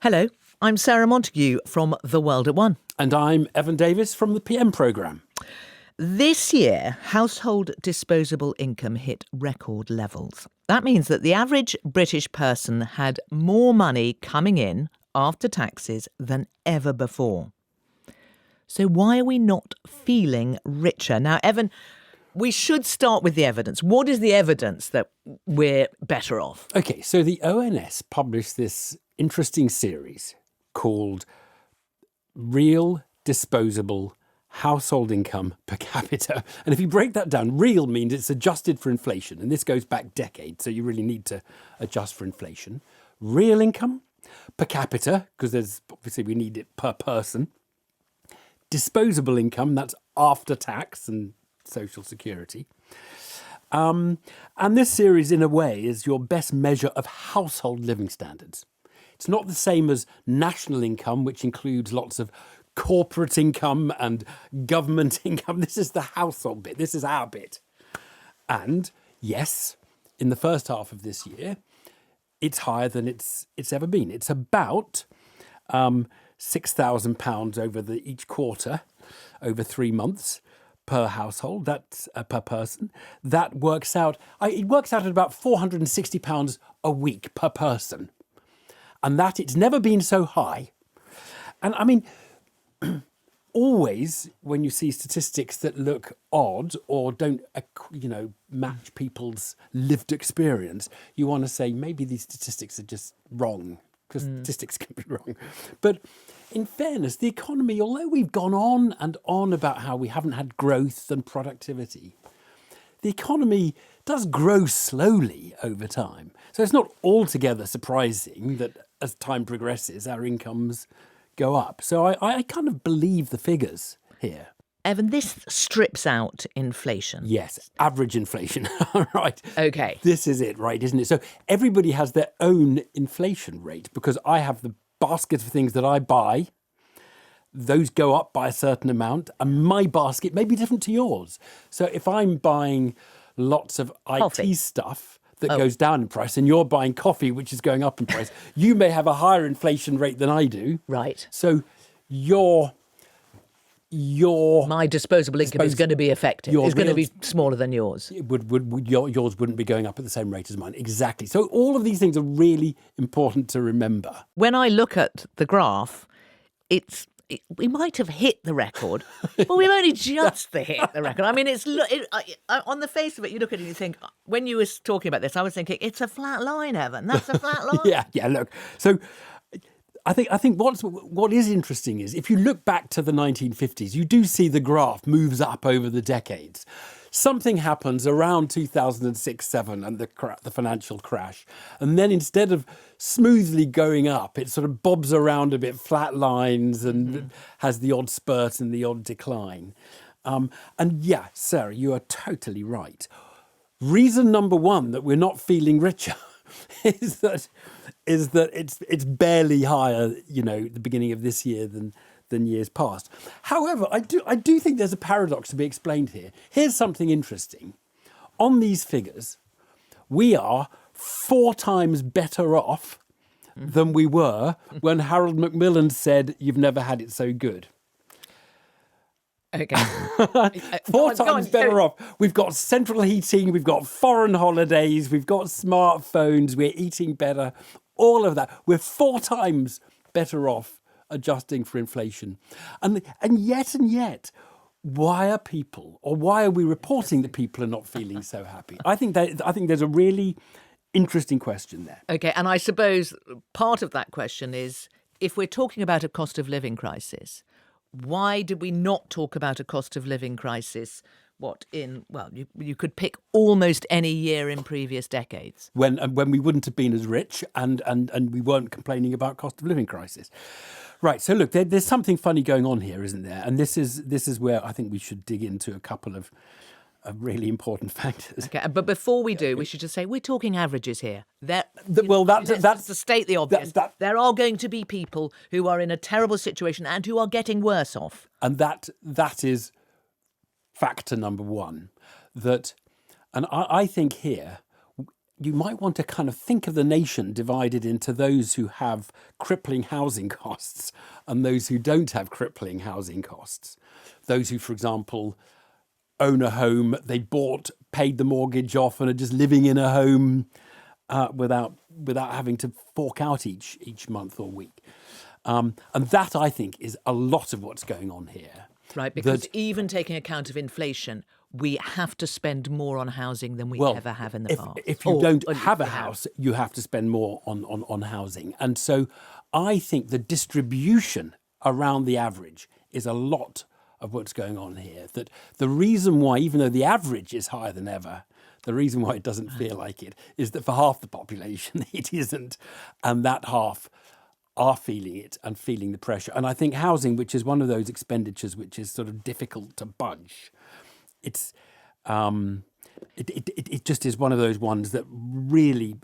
Hello, I'm Sarah Montague from The World at One. And I'm Evan Davis from the PM programme. This year, household disposable income hit record levels. That means that the average British person had more money coming in after taxes than ever before. So why are we not feeling richer? Now, Evan, we should start with the evidence. What is the evidence that we're better off? OK, so the ONS published this interesting series called Real Disposable Household Income Per Capita. And if you break that down, real means it's adjusted for inflation. And this goes back decades, so you really need to adjust for inflation. Real income per capita, because there's obviously we need it per person. Disposable income, that's after tax and social security. And this series, in a way, is your best measure of household living standards. It's not the same as national income, which includes lots of corporate income and government income. This is the household bit. This is our bit. And yes, in the first half of this year, it's higher than it's ever been. It's about £6,000 over each quarter, over 3 months per household. That's per person. That works out. It works out at about £460 a week per person. And that it's never been so high. And I mean, always when you see statistics that look odd or don't, match people's lived experience, you want to say maybe these statistics are just wrong, because statistics can be wrong. But in fairness, the economy, although we've gone on and on about how we haven't had growth and productivity, the economy does grow slowly over time. So it's not altogether surprising that as time progresses, our incomes go up. So I kind of believe the figures here. Evan, this strips out inflation. Yes, average inflation. Right. OK. This is it, right, isn't it? So everybody has their own inflation rate, because I have the basket of things that I buy. Those go up by a certain amount, and my basket may be different to yours. So if I'm buying lots of Coffee. IT stuff that goes down in price, and you're buying coffee, which is going up in price, you may have a higher inflation rate than I do. Right. So my disposable income is going to be affected. It's going to be smaller than yours. Yours wouldn't be going up at the same rate as mine. Exactly. So all of these things are really important to remember. When I look at the graph, we might have hit the record, but we've only just hit the record. I mean, on the face of it, you look at it and you think, when you were talking about this, I was thinking, it's a flat line, Evan. That's a flat line. Yeah, look. So I think what is interesting is if you look back to the 1950s, you do see the graph moves up over the decades. Something happens around 2006-07 and the financial crash. And then instead of smoothly going up, it sort of bobs around a bit, flat lines, and has the odd spurt and the odd decline. And yeah, Sarah, you are totally right. Reason number one that we're not feeling richer is that it's barely higher, at the beginning of this year than years past. However, I do think there's a paradox to be explained here. Here's something interesting. On these figures, we are 4 times better off than we were when Harold Macmillan said, "You've never had it so good." Okay. 4 times better off. We've got central heating, we've got foreign holidays, we've got smartphones, we're eating better, all of that. We're 4 times better off adjusting for inflation. And yet, why are we reporting that people are not feeling so happy? I think there's a really interesting question there. Okay, and I suppose part of that question is, if we're talking about a cost of living crisis, why did we not talk about a cost of living crisis? You could pick almost any year in previous decades. When we wouldn't have been as rich and we weren't complaining about cost of living crisis. Right, so look, there's something funny going on here, isn't there? And this is where I think we should dig into a couple of really important factors. Okay, but before we do, we should just say we're talking averages here. That's to state the obvious. There are going to be people who are in a terrible situation and who are getting worse off. And that is factor number one. And I think here, you might want to kind of think of the nation divided into those who have crippling housing costs and those who don't have crippling housing costs. Those who, for example, own a home they bought, paid the mortgage off, and are just living in a home without having to fork out each month or week. And that, I think, is a lot of what's going on here. Right, because even taking account of inflation, we have to spend more on housing than we ever have in the past. If you don't have a house, you have to spend more on housing. And so I think the distribution around the average is a lot of what's going on here. That the reason why, even though the average is higher than ever, the reason why it doesn't feel like it is that for half the population it isn't. And that half are feeling it and feeling the pressure. And I think housing, which is one of those expenditures which is sort of difficult to budge, it just is one of those ones that really,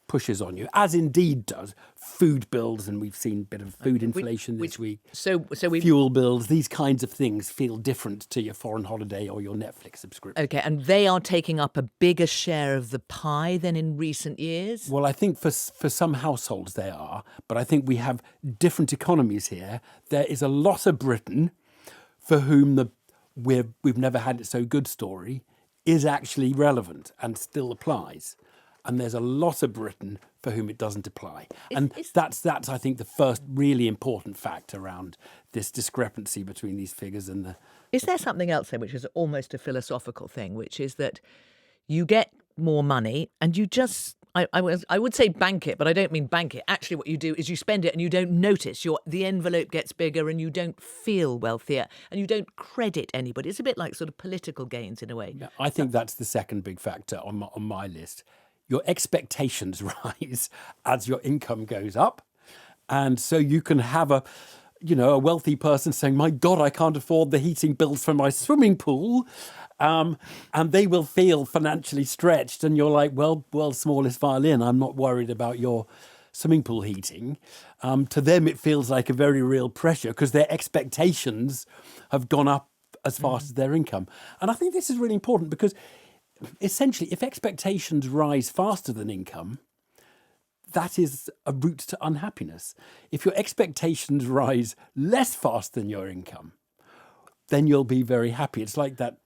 pushes on you, as indeed does food bills, and we've seen a bit of food inflation this week. So we fuel bills, these kinds of things feel different to your foreign holiday or your Netflix subscription. Okay, and they are taking up a bigger share of the pie than in recent years? Well, I think for some households they are, but I think we have different economies here. There is a lot of Britain for whom we've never had it so good story is actually relevant and still applies. And there's a lot of Britain for whom it doesn't apply. That's I think, the first really important fact around this discrepancy between these figures and the... Is there something else then, which is almost a philosophical thing, which is that you get more money and you just... I would say bank it, but I don't mean bank it. Actually, what you do is you spend it and you don't notice. The envelope gets bigger and you don't feel wealthier and you don't credit anybody. It's a bit like sort of political gains in a way. Yeah, I think that's the second big factor on my list. Your expectations rise as your income goes up. And so you can have a wealthy person saying, my God, I can't afford the heating bills for my swimming pool. And they will feel financially stretched. And you're like, well, smallest violin, I'm not worried about your swimming pool heating. To them, it feels like a very real pressure because their expectations have gone up as fast as their income. And I think this is really important because essentially, if expectations rise faster than income, that is a route to unhappiness. If your expectations rise less fast than your income, then you'll be very happy. It's like that,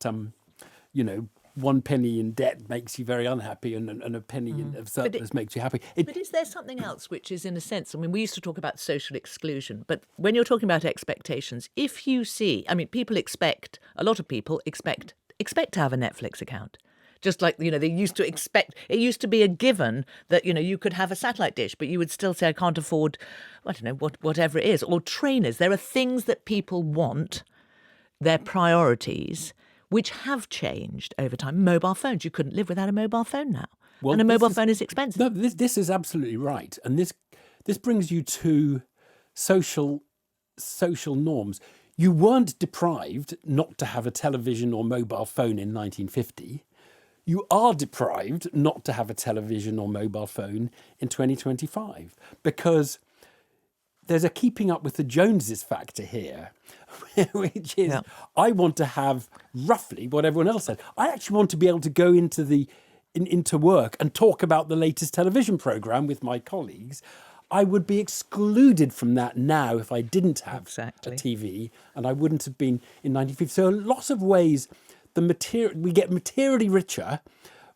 1 penny in debt makes you very unhappy and a penny of surplus makes you happy. But is there something else which is, in a sense, I mean, we used to talk about social exclusion, but when you're talking about expectations, if you see, I mean, a lot of people expect to have a Netflix account. Just like, they used to expect, it used to be a given that, you could have a satellite dish, but you would still say, I can't afford, I don't know, whatever it is. Or trainers. There are things that people want, their priorities, which have changed over time. Mobile phones. You couldn't live without a mobile phone now. Well, and a mobile phone is expensive. No, this is absolutely right. And this brings you to social norms. You weren't deprived not to have a television or mobile phone in 1950. You are deprived not to have a television or mobile phone in 2025 because there's a keeping up with the Joneses factor here, which is I want to have roughly what everyone else said. I actually want to be able to go into work and talk about the latest television program with my colleagues. I would be excluded from that now if I didn't have a TV, and I wouldn't have been in 1950. So lots of ways we get materially richer,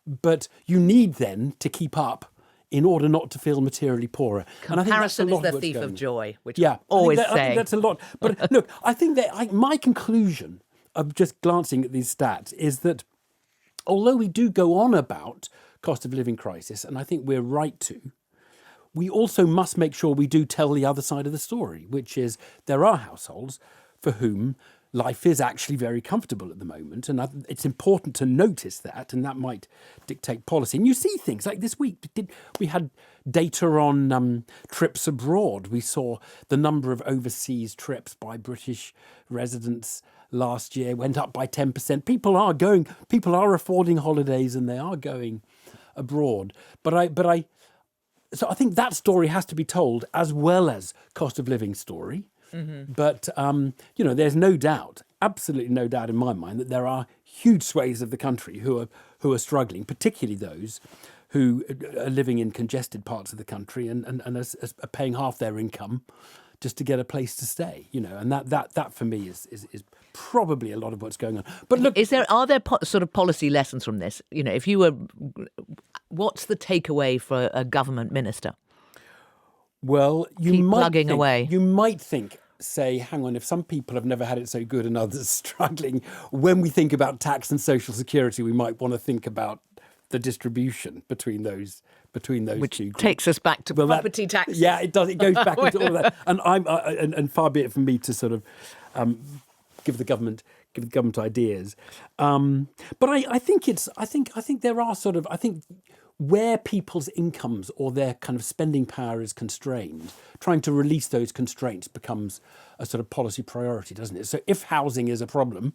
but you need then to keep up in order not to feel materially poorer. Comparison is the thief of joy, which I always say. I think that's a lot. But look, I think that my conclusion of just glancing at these stats is that although we do go on about cost of living crisis, and I think we're right to, we also must make sure we do tell the other side of the story, which is there are households for whom life is actually very comfortable at the moment. And it's important to notice that, and that might dictate policy. And you see things like this week. We had data on trips abroad. We saw the number of overseas trips by British residents last year went up by 10%. People are affording holidays and they are going abroad. So I think that story has to be told as well as cost of living story. Mm-hmm. But, there's no doubt, absolutely no doubt in my mind that there are huge swathes of the country who who are struggling, particularly those who are living in congested parts of the country and are paying half their income just to get a place to stay, and that for me is probably a lot of what's going on. But look, are there sort of policy lessons from this? If you were, what's the takeaway for a government minister? Well, you might think, say, hang on, if some people have never had it so good and others struggling, when we think about tax and social security, we might want to think about the distribution between those Which two groups. takes us back to property taxes. Yeah, it does. It goes back into all of that. And and far be it from me to sort of give the government ideas. But I think there are sort of, where people's incomes or their kind of spending power is constrained, trying to release those constraints becomes a sort of policy priority, doesn't it? So if housing is a problem,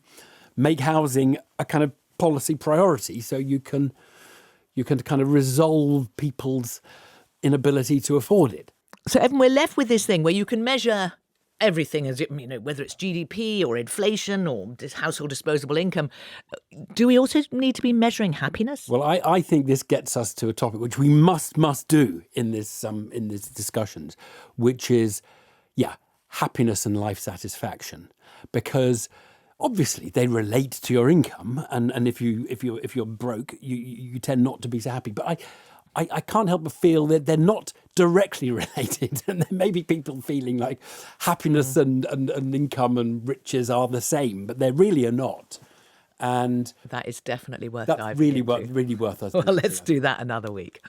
make housing a kind of policy priority so you can kind of resolve people's inability to afford it. So, Evan, we're left with this thing where you can measure everything, as whether it's GDP or inflation or household disposable income. Do we also need to be measuring happiness? Well, I think this gets us to a topic which we must do in these discussions, which is, happiness and life satisfaction, because obviously they relate to your income, and if you're broke, you tend not to be so happy. But I can't help but feel that they're not directly related, and there may be people feeling like happiness and income and riches are the same, but they really are not. And that is definitely worth that's diving really into. really worth us. Well, let's do that another week.